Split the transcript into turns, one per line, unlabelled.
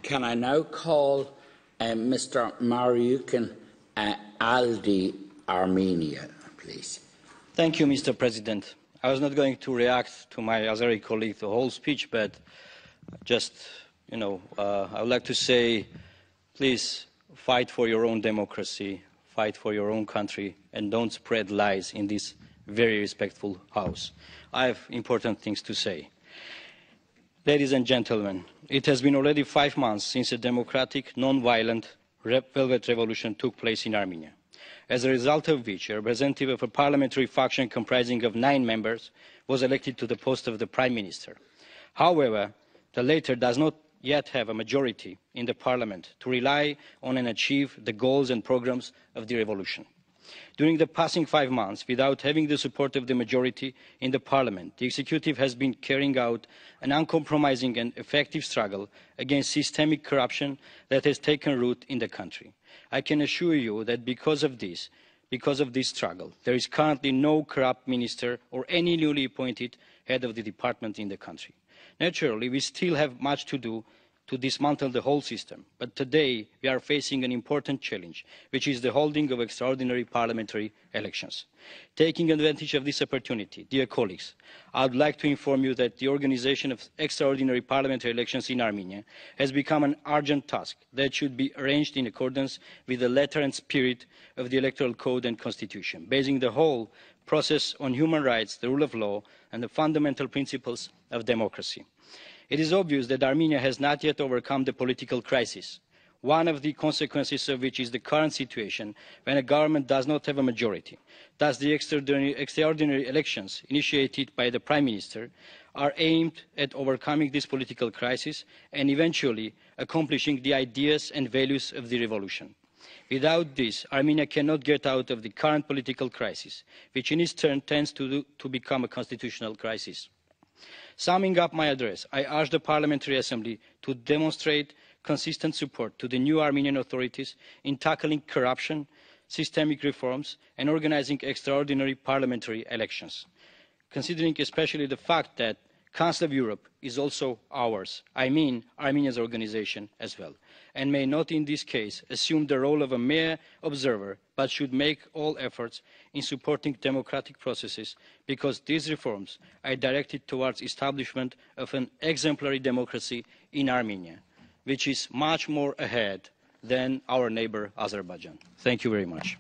Can I now call Mr. Marukyan, Aldi, Armenia, please?
Thank you, Mr. President. I was not going to react to my Azeri colleague the whole speech, but just, I would like to say, please fight for your own democracy, fight for your own country, and don't spread lies in this very respectful House. I have important things to say. Ladies and gentlemen, it has been already 5 months since a democratic, non-violent Velvet Revolution took place in Armenia, as a result of which a representative of a parliamentary faction comprising of 9 members was elected to the post of the Prime Minister. However, the latter does not yet have a majority in the parliament to rely on and achieve the goals and programs of the revolution. During the past 5 months, without having the support of the majority in the parliament, the executive has been carrying out an uncompromising and effective struggle against systemic corruption that has taken root in the country. I can assure you that because of this struggle, there is currently no corrupt minister or any newly appointed head of the department in the country. Naturally, we still have much to do to dismantle the whole system, but today we are facing an important challenge, which is the holding of extraordinary parliamentary elections. Taking advantage of this opportunity, dear colleagues, I would like to inform you that the organisation of extraordinary parliamentary elections in Armenia has become an urgent task that should be arranged in accordance with the letter and spirit of the Electoral Code and Constitution, basing the whole process on human rights, the rule of law, and the fundamental principles of democracy. It is obvious that Armenia has not yet overcome the political crisis, one of the consequences of which is the current situation when a government does not have a majority. Thus, the extraordinary elections initiated by the Prime Minister are aimed at overcoming this political crisis and eventually accomplishing the ideas and values of the revolution. Without this, Armenia cannot get out of the current political crisis, which in its turn tends to become a constitutional crisis. Summing up my address, I urge the Parliamentary Assembly to demonstrate consistent support to the new Armenian authorities in tackling corruption, systemic reforms, and organising extraordinary parliamentary elections. Considering especially the fact that Council of Europe is also ours, I mean Armenia's organisation as well, and may not in this case assume the role of a mere observer, but should make all efforts in supporting democratic processes, because these reforms are directed towards establishment of an exemplary democracy in Armenia, which is much more ahead than our neighbour Azerbaijan. Thank you very much.